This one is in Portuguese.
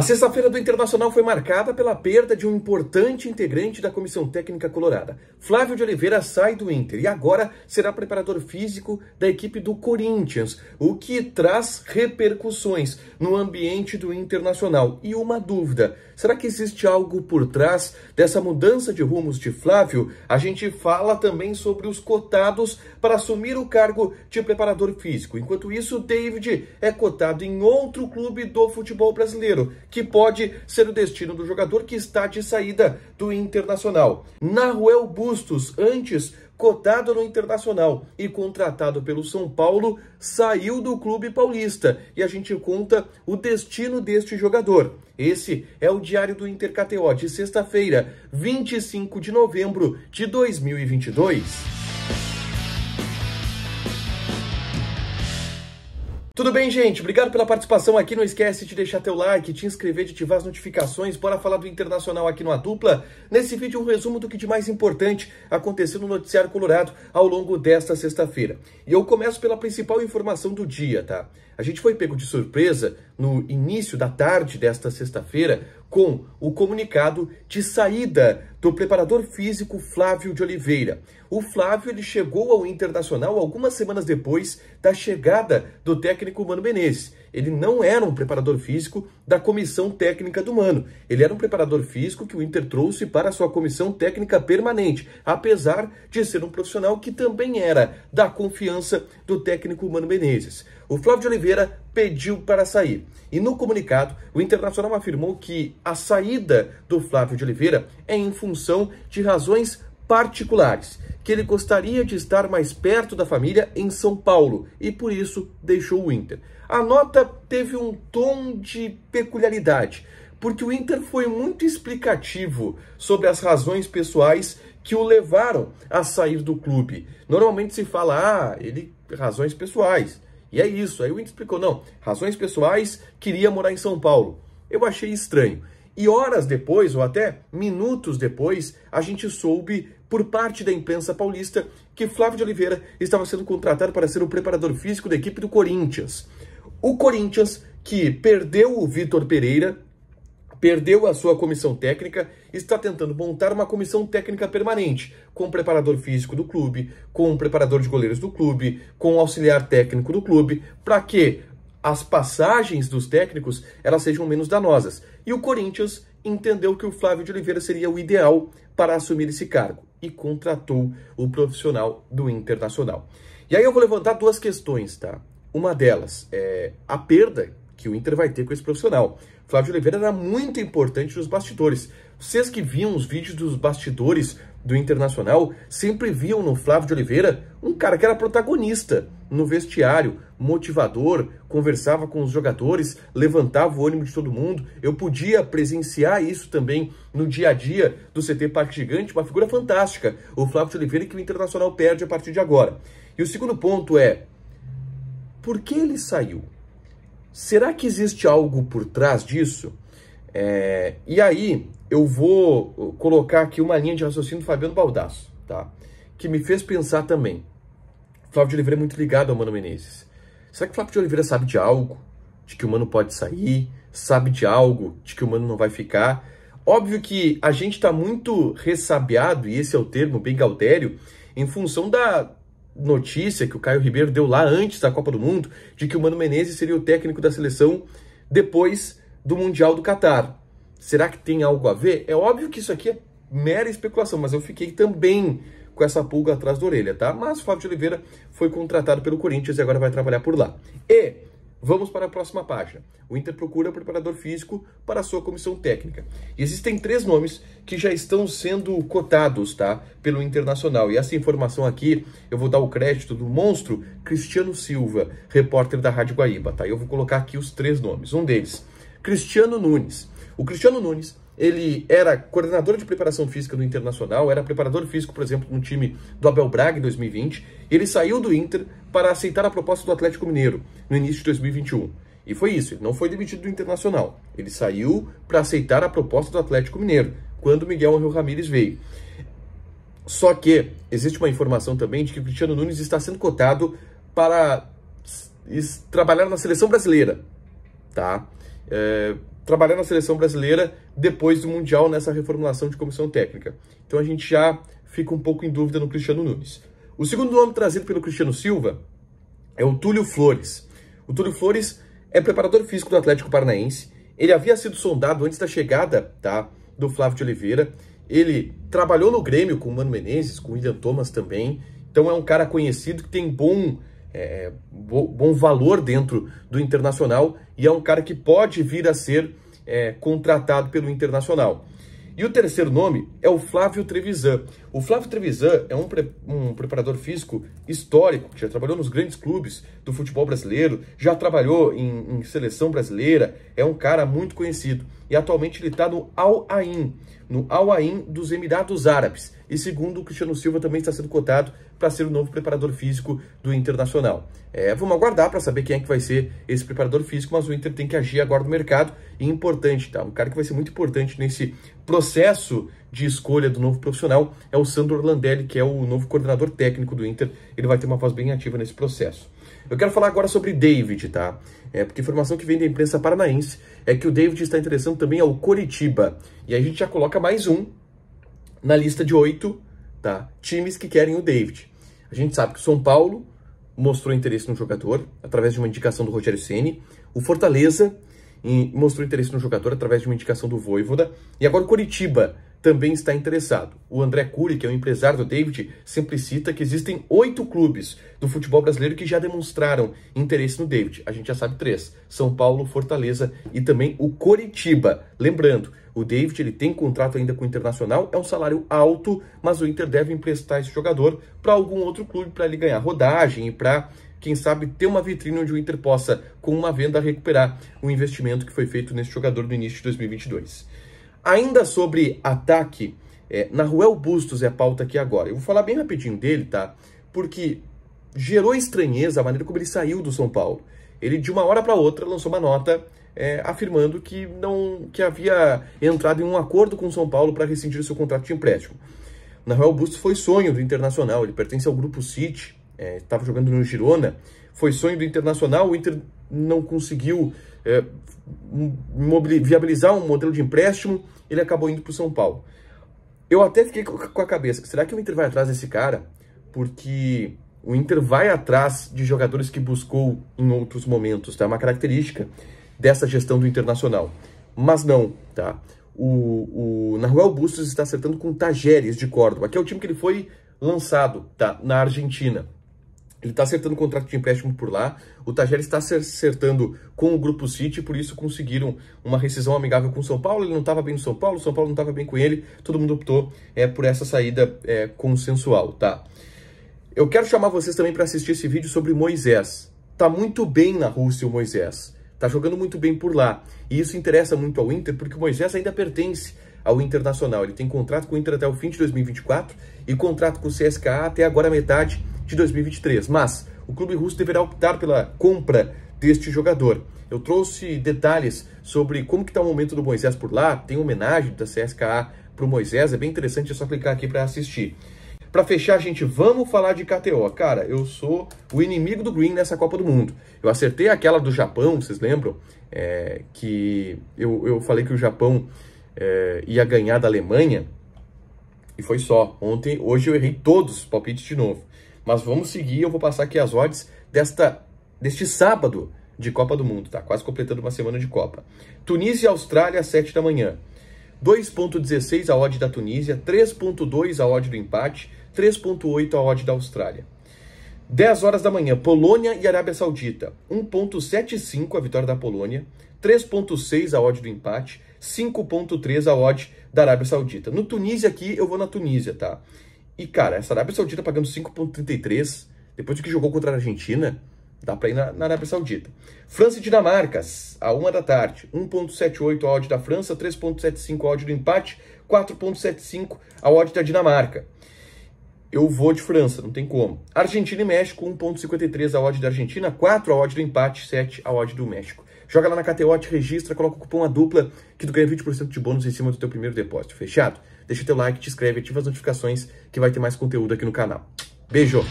sexta-feira do Internacional foi marcada pela perda de um importante integrante da comissão técnica colorada. Flávio de Oliveira sai do Inter e agora será preparador físico da equipe do Corinthians, o que traz repercussões no ambiente do Internacional. E uma dúvida, será que existe algo por trás dessa mudança de rumos de Flávio? A gente fala também sobre os cotados para assumir o cargo de preparador físico. Enquanto isso, David é cotado em outro clube do futebol brasileiro, que pode ser o destino do jogador que está de saída do Internacional. Nahuel Bustos, antes cotado no Internacional e contratado pelo São Paulo, saiu do clube paulista e a gente conta o destino deste jogador. Esse é o Diário do Inter KTO de sexta-feira, 25 de novembro de 2022. Tudo bem, gente? Obrigado pela participação aqui. Não esquece de deixar teu like, te inscrever, de ativar as notificações. Bora falar do Internacional aqui no A Dupla. Nesse vídeo, um resumo do que de mais importante aconteceu no noticiário colorado ao longo desta sexta-feira. E eu começo pela principal informação do dia, tá? A gente foi pego de surpresa no início da tarde desta sexta-feira com o comunicado de saída do preparador físico Flávio de Oliveira. O Flávio ele chegou ao Internacional algumas semanas depois da chegada do técnico Mano Menezes. Ele não era um preparador físico da comissão técnica do Mano. Ele era um preparador físico que o Inter trouxe para a sua comissão técnica permanente, apesar de ser um profissional que também era da confiança do técnico Mano Menezes. O Flávio de Oliveira pediu para sair. E no comunicado, o Internacional afirmou que a saída do Flávio de Oliveira é em função de razões particulares, que ele gostaria de estar mais perto da família em São Paulo e por isso deixou o Inter. A nota teve um tom de peculiaridade, porque o Inter foi muito explicativo sobre as razões pessoais que o levaram a sair do clube. Normalmente se fala, razões pessoais. E é isso. Aí o Inter explicou, não, razões pessoais, queria morar em São Paulo. Eu achei estranho. E horas depois, ou até minutos depois, a gente soube, por parte da imprensa paulista, que Flávio de Oliveira estava sendo contratado para ser o preparador físico da equipe do Corinthians. O Corinthians, que perdeu o Vitor Pereira, perdeu a sua comissão técnica, está tentando montar uma comissão técnica permanente, com o preparador físico do clube, com o preparador de goleiros do clube, com o auxiliar técnico do clube, para que as passagens dos técnicos elas sejam menos danosas. E o Corinthians entendeu que o Flávio de Oliveira seria o ideal para assumir esse cargo e contratou o profissional do Internacional. E aí eu vou levantar duas questões, tá? Uma delas é a perda que o Inter vai ter com esse profissional. Flávio de Oliveira era muito importante nos bastidores. Vocês que viam os vídeos dos bastidores do Internacional sempre viam no Flávio de Oliveira um cara que era protagonista no vestiário, motivador, conversava com os jogadores, levantava o ânimo de todo mundo. Eu podia presenciar isso também no dia a dia do CT Parque Gigante, uma figura fantástica. O Flávio de Oliveira que o Internacional perde a partir de agora. E o segundo ponto é, por que ele saiu? Será que existe algo por trás disso? E aí, eu vou colocar aqui uma linha de raciocínio do Fabiano Baldasso, tá? Que me fez pensar também. Flávio de Oliveira é muito ligado ao Mano Menezes. Será que o Flávio de Oliveira sabe de algo? De que o Mano pode sair? Sabe de algo? De que o Mano não vai ficar? Óbvio que a gente está muito ressabiado, e esse é o termo bem gaudério, em função da notícia que o Caio Ribeiro deu lá antes da Copa do Mundo, de que o Mano Menezes seria o técnico da seleção depois do Mundial do Catar. Será que tem algo a ver? É óbvio que isso aqui é mera especulação, mas eu fiquei também com essa pulga atrás da orelha, tá? Mas o Flávio de Oliveira foi contratado pelo Corinthians e agora vai trabalhar por lá. E vamos para a próxima página. O Inter procura preparador físico para a sua comissão técnica. E existem 3 nomes que já estão sendo cotados, tá? Pelo Internacional. E essa informação aqui, eu vou dar o crédito do monstro Cristiano Silva, repórter da Rádio Guaíba, tá? Eu vou colocar aqui os 3 nomes. Um deles, Cristiano Nunes. O Cristiano Nunes, ele era coordenador de preparação física do Internacional, era preparador físico, por exemplo, no time do Abel Braga em 2020. Ele saiu do Inter para aceitar a proposta do Atlético Mineiro no início de 2021. E foi isso, ele não foi demitido do Internacional. Ele saiu para aceitar a proposta do Atlético Mineiro, quando Miguel Ángel Ramírez veio. Só que existe uma informação também de que o Cristiano Nunes está sendo cotado para trabalhar na seleção brasileira, tá? trabalhar na seleção brasileira depois do Mundial nessa reformulação de comissão técnica. Então a gente já fica um pouco em dúvida no Cristiano Nunes. O segundo nome trazido pelo Cristiano Silva é o Túlio Flores. O Túlio Flores é preparador físico do Atlético Paranaense. Ele havia sido sondado antes da chegada, tá, do Flávio de Oliveira. Ele trabalhou no Grêmio com o Mano Menezes, com o William Thomas também. Então é um cara conhecido que tem bom valor dentro do Internacional e é um cara que pode vir a ser contratado pelo Internacional. E o terceiro nome é o Flávio Trevisan. O Flávio Trevisan é um preparador físico histórico, que já trabalhou nos grandes clubes do futebol brasileiro, já trabalhou em seleção brasileira, é um cara muito conhecido. E atualmente ele está no Al-Ain dos Emirados Árabes. E segundo o Cristiano Silva, também está sendo cotado para ser o novo preparador físico do Internacional. Vamos aguardar para saber quem é que vai ser esse preparador físico, mas o Inter tem que agir agora no mercado. E importante, tá? Um cara que vai ser muito importante nesse processo de escolha do novo profissional é o Sandro Orlandelli, que é o novo coordenador técnico do Inter. Ele vai ter uma voz bem ativa nesse processo. Eu quero falar agora sobre David, tá? Porque a informação que vem da imprensa paranaense é que o David está interessando também ao Coritiba. E aí a gente já coloca mais um na lista de 8, tá, times que querem o David. A gente sabe que o São Paulo mostrou interesse no jogador através de uma indicação do Rogério Ceni. O Fortaleza mostrou interesse no jogador através de uma indicação do Vojvoda. E agora o Coritiba também está interessado. O André Cury, que é o empresário do David, sempre cita que existem 8 clubes do futebol brasileiro que já demonstraram interesse no David. A gente já sabe 3. São Paulo, Fortaleza e também o Coritiba. Lembrando, o David ele tem contrato ainda com o Internacional, é um salário alto, mas o Inter deve emprestar esse jogador para algum outro clube para ele ganhar rodagem e para, quem sabe, ter uma vitrine onde o Inter possa, com uma venda, recuperar o investimento que foi feito nesse jogador no início de 2022. Ainda sobre ataque, Nahuel Bustos é a pauta aqui agora. Eu vou falar bem rapidinho dele, tá? Porque gerou estranheza a maneira como ele saiu do São Paulo. Ele, de uma hora para outra, lançou uma nota afirmando que havia entrado em um acordo com o São Paulo para rescindir o seu contrato de empréstimo. Nahuel Bustos foi sonho do Internacional, ele pertence ao Grupo City, estava jogando no Girona, foi sonho do Internacional, o Inter não conseguiu viabilizar um modelo de empréstimo, ele acabou indo para o São Paulo. Eu até fiquei com a cabeça, será que o Inter vai atrás desse cara? Porque o Inter vai atrás de jogadores que buscou em outros momentos, tá? Uma característica dessa gestão do Internacional. Mas não, tá? O Nahuel Bustos está acertando com o Tajeres de Córdoba, que é o time que ele foi lançado, tá? Na Argentina. Ele está acertando o contrato de empréstimo por lá. O Tajeres está acertando com o Grupo City, por isso conseguiram uma rescisão amigável com o São Paulo. Ele não estava bem no São Paulo, o São Paulo não estava bem com ele. Todo mundo optou por essa saída consensual, tá? Eu quero chamar vocês também para assistir esse vídeo sobre Moisés. Tá muito bem na Rússia o Moisés. Tá jogando muito bem por lá. E isso interessa muito ao Inter, porque o Moisés ainda pertence ao Internacional. Ele tem contrato com o Inter até o fim de 2024 e contrato com o CSKA até agora metade de 2023. Mas o clube russo deverá optar pela compra deste jogador. Eu trouxe detalhes sobre como que está o momento do Moisés por lá. Tem homenagem da CSKA para o Moisés. É bem interessante, é só clicar aqui para assistir. Para fechar, gente, vamos falar de KTO. Cara, eu sou o inimigo do Green nessa Copa do Mundo. Eu acertei aquela do Japão, vocês lembram? Que eu falei que o Japão ia ganhar da Alemanha. E foi só. Hoje eu errei todos os palpites de novo. Mas vamos seguir, eu vou passar aqui as odds deste sábado de Copa do Mundo, tá? Quase completando uma semana de Copa. Tunísia e Austrália, às 7 da manhã. 2,16 a odd da Tunísia, 3,2 a odd do empate, 3,8 a odd da Austrália. 10 horas da manhã, Polônia e Arábia Saudita. 1,75 a vitória da Polônia, 3,6 a odd do empate, 5,3 a odd da Arábia Saudita. No Tunísia aqui, eu vou na Tunísia, tá? E, cara, essa Arábia Saudita pagando 5,33, depois de que jogou contra a Argentina, dá pra ir na Arábia Saudita. França e Dinamarca, à 1 da tarde. 1,78 a odd da França, 3,75 a odd do empate, 4,75 a odd da Dinamarca. Eu vou de França, não tem como. Argentina e México, 1,53 a odd da Argentina, 4 a odd do empate, 7 a odd do México. Joga lá na KTO, te registra, coloca o cupom ADUPLA, que tu ganha 20% de bônus em cima do teu primeiro depósito. Fechado? Deixa teu like, te inscreve, ativa as notificações, que vai ter mais conteúdo aqui no canal. Beijo!